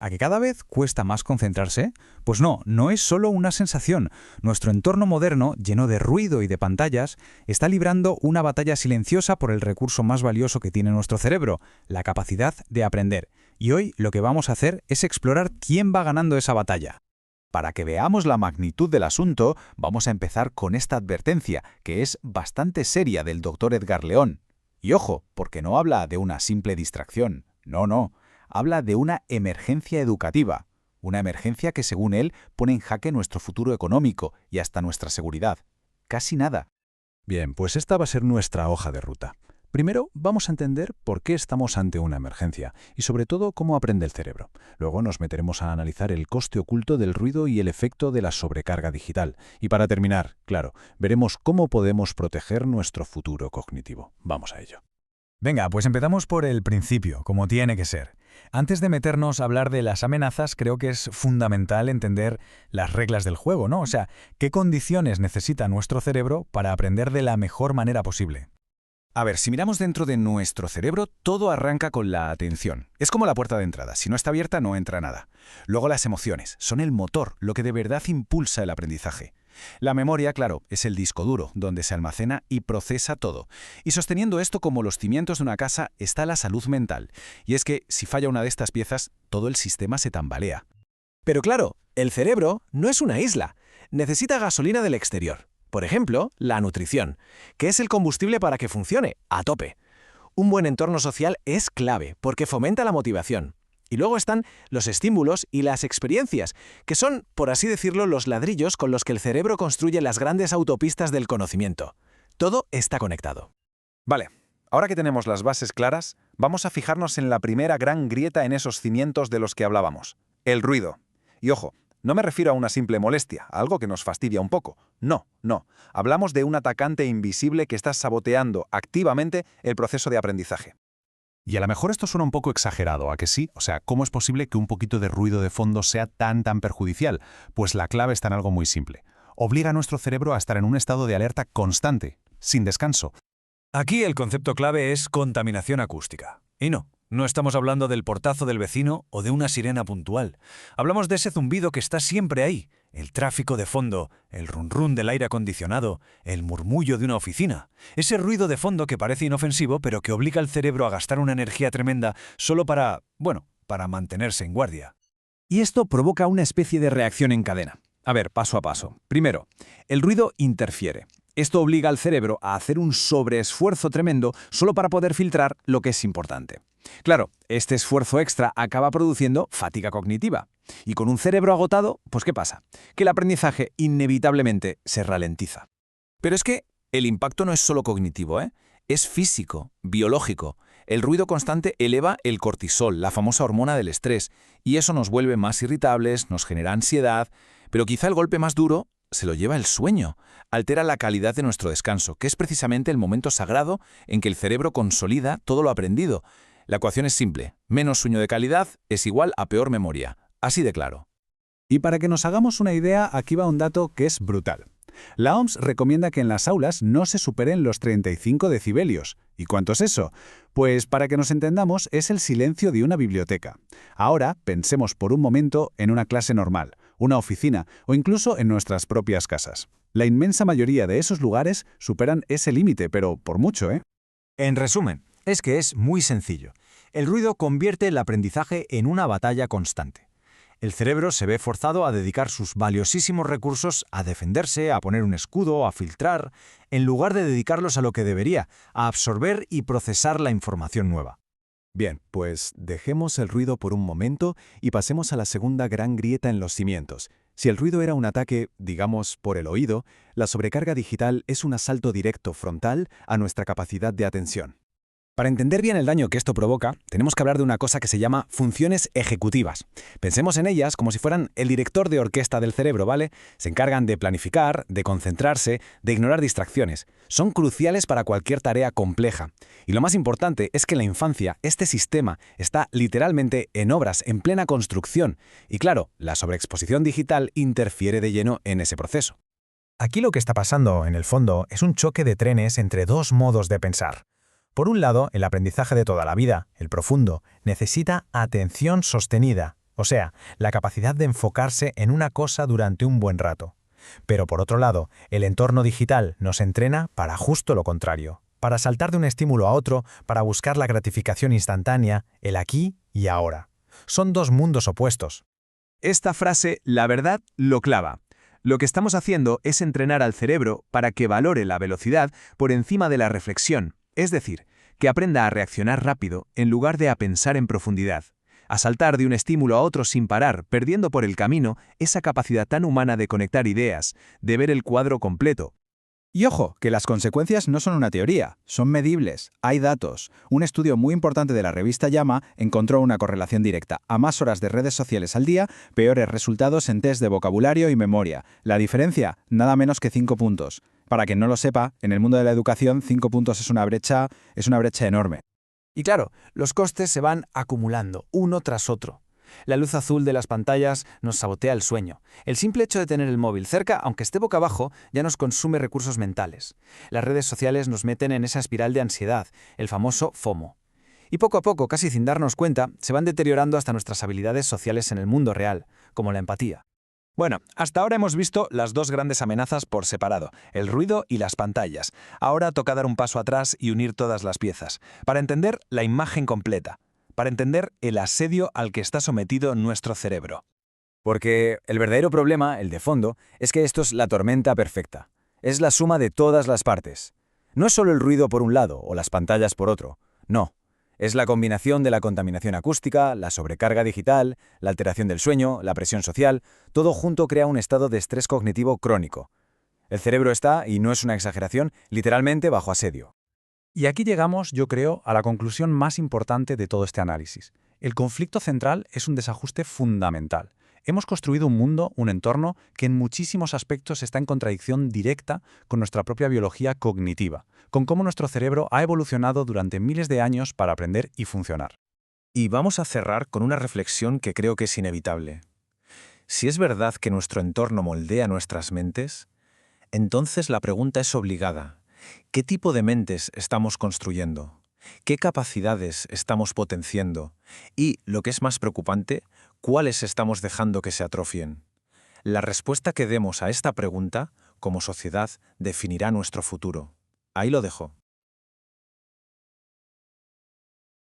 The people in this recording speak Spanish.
¿A que cada vez cuesta más concentrarse? Pues no, no es solo una sensación. Nuestro entorno moderno, lleno de ruido y de pantallas, está librando una batalla silenciosa por el recurso más valioso que tiene nuestro cerebro, la capacidad de aprender. Y hoy lo que vamos a hacer es explorar quién va ganando esa batalla. Para que veamos la magnitud del asunto, vamos a empezar con esta advertencia, que es bastante seria del doctor Edgar León. Y ojo, porque no habla de una simple distracción. No. Habla de una emergencia educativa. Una emergencia que, según él, pone en jaque nuestro futuro económico y hasta nuestra seguridad. Casi nada. Bien, pues esta va a ser nuestra hoja de ruta. Primero, vamos a entender por qué estamos ante una emergencia y, sobre todo, cómo aprende el cerebro. Luego nos meteremos a analizar el coste oculto del ruido y el efecto de la sobrecarga digital. Y para terminar, claro, veremos cómo podemos proteger nuestro futuro cognitivo. Vamos a ello. Venga, pues empezamos por el principio, como tiene que ser. Antes de meternos a hablar de las amenazas, creo que es fundamental entender las reglas del juego, ¿no? O sea, qué condiciones necesita nuestro cerebro para aprender de la mejor manera posible. A ver, si miramos dentro de nuestro cerebro, todo arranca con la atención. Es como la puerta de entrada. Si no está abierta, no entra nada. Luego las emociones. Son el motor, lo que de verdad impulsa el aprendizaje. La memoria, claro, es el disco duro, donde se almacena y procesa todo. Y sosteniendo esto como los cimientos de una casa está la salud mental. Y es que, si falla una de estas piezas, todo el sistema se tambalea. Pero claro, el cerebro no es una isla. Necesita gasolina del exterior. Por ejemplo, la nutrición, que es el combustible para que funcione a tope. Un buen entorno social es clave, porque fomenta la motivación. Y luego están los estímulos y las experiencias, que son, por así decirlo, los ladrillos con los que el cerebro construye las grandes autopistas del conocimiento. Todo está conectado. Vale, ahora que tenemos las bases claras, vamos a fijarnos en la primera gran grieta en esos cimientos de los que hablábamos, el ruido. Y ojo, no me refiero a una simple molestia, a algo que nos fastidia un poco. No. Hablamos de un atacante invisible que está saboteando activamente el proceso de aprendizaje. Y a lo mejor esto suena un poco exagerado, ¿a que sí? O sea, ¿cómo es posible que un poquito de ruido de fondo sea tan perjudicial? Pues la clave está en algo muy simple. Obliga a nuestro cerebro a estar en un estado de alerta constante, sin descanso. Aquí el concepto clave es contaminación acústica. Y no estamos hablando del portazo del vecino o de una sirena puntual. Hablamos de ese zumbido que está siempre ahí, el tráfico de fondo, el run del aire acondicionado, el murmullo de una oficina. Ese ruido de fondo que parece inofensivo, pero que obliga al cerebro a gastar una energía tremenda solo para mantenerse en guardia. Y esto provoca una especie de reacción en cadena. A ver, paso a paso. Primero, el ruido interfiere. Esto obliga al cerebro a hacer un sobreesfuerzo tremendo solo para poder filtrar lo que es importante. Claro, este esfuerzo extra acaba produciendo fatiga cognitiva. Y con un cerebro agotado, pues ¿qué pasa? Que el aprendizaje inevitablemente se ralentiza. Pero es que el impacto no es solo cognitivo, ¿eh? Es físico, biológico. El ruido constante eleva el cortisol, la famosa hormona del estrés, y eso nos vuelve más irritables, nos genera ansiedad, pero quizá el golpe más duro se lo lleva el sueño. Altera la calidad de nuestro descanso, que es precisamente el momento sagrado en que el cerebro consolida todo lo aprendido. La ecuación es simple. Menos sueño de calidad es igual a peor memoria. Así de claro. Y para que nos hagamos una idea, aquí va un dato que es brutal. La OMS recomienda que en las aulas no se superen los 35 decibelios. ¿Y cuánto es eso? Pues para que nos entendamos, es el silencio de una biblioteca. Ahora, pensemos por un momento en una clase normal, una oficina o incluso en nuestras propias casas. La inmensa mayoría de esos lugares superan ese límite, pero por mucho, ¿eh? En resumen, es que es muy sencillo. El ruido convierte el aprendizaje en una batalla constante. El cerebro se ve forzado a dedicar sus valiosísimos recursos a defenderse, a poner un escudo, a filtrar, en lugar de dedicarlos a lo que debería, a absorber y procesar la información nueva. Bien, pues dejemos el ruido por un momento y pasemos a la segunda gran grieta en los cimientos. Si el ruido era un ataque, digamos, por el oído, la sobrecarga digital es un asalto directo frontal a nuestra capacidad de atención. Para entender bien el daño que esto provoca, tenemos que hablar de una cosa que se llama funciones ejecutivas. Pensemos en ellas como si fueran el director de orquesta del cerebro, ¿vale? Se encargan de planificar, de concentrarse, de ignorar distracciones. Son cruciales para cualquier tarea compleja. Y lo más importante es que en la infancia este sistema está literalmente en obras, en plena construcción. Y claro, la sobreexposición digital interfiere de lleno en ese proceso. Aquí lo que está pasando, en el fondo, es un choque de trenes entre dos modos de pensar. Por un lado, el aprendizaje de toda la vida, el profundo, necesita atención sostenida, o sea, la capacidad de enfocarse en una cosa durante un buen rato. Pero por otro lado, el entorno digital nos entrena para justo lo contrario, para saltar de un estímulo a otro, para buscar la gratificación instantánea, el aquí y ahora. Son dos mundos opuestos. Esta frase, la verdad, lo clava. Lo que estamos haciendo es entrenar al cerebro para que valore la velocidad por encima de la reflexión, es decir, que aprenda a reaccionar rápido en lugar de a pensar en profundidad, a saltar de un estímulo a otro sin parar, perdiendo por el camino esa capacidad tan humana de conectar ideas, de ver el cuadro completo. Y ojo, que las consecuencias no son una teoría, son medibles, hay datos. Un estudio muy importante de la revista JAMA encontró una correlación directa. A más horas de redes sociales al día, peores resultados en test de vocabulario y memoria. La diferencia, nada menos que 5 puntos. Para quien no lo sepa, en el mundo de la educación, 5 puntos es una brecha enorme. Y claro, los costes se van acumulando, uno tras otro. La luz azul de las pantallas nos sabotea el sueño. El simple hecho de tener el móvil cerca, aunque esté boca abajo, ya nos consume recursos mentales. Las redes sociales nos meten en esa espiral de ansiedad, el famoso FOMO. Y poco a poco, casi sin darnos cuenta, se van deteriorando hasta nuestras habilidades sociales en el mundo real, como la empatía. Bueno, hasta ahora hemos visto las dos grandes amenazas por separado, el ruido y las pantallas. Ahora toca dar un paso atrás y unir todas las piezas, para entender la imagen completa, para entender el asedio al que está sometido nuestro cerebro. Porque el verdadero problema, el de fondo, es que esto es la tormenta perfecta. Es la suma de todas las partes. No es solo el ruido por un lado o las pantallas por otro. No. Es la combinación de la contaminación acústica, la sobrecarga digital, la alteración del sueño, la presión social. Todo junto crea un estado de estrés cognitivo crónico. El cerebro está, y no es una exageración, literalmente bajo asedio. Y aquí llegamos, yo creo, a la conclusión más importante de todo este análisis. El conflicto central es un desajuste fundamental. Hemos construido un mundo, un entorno, que en muchísimos aspectos está en contradicción directa con nuestra propia biología cognitiva, con cómo nuestro cerebro ha evolucionado durante miles de años para aprender y funcionar. Y vamos a cerrar con una reflexión que creo que es inevitable. Si es verdad que nuestro entorno moldea nuestras mentes, entonces la pregunta es obligada. ¿Qué tipo de mentes estamos construyendo? ¿Qué capacidades estamos potenciando? Y, lo que es más preocupante, ¿cuáles estamos dejando que se atrofien? La respuesta que demos a esta pregunta, como sociedad, definirá nuestro futuro. Ahí lo dejo.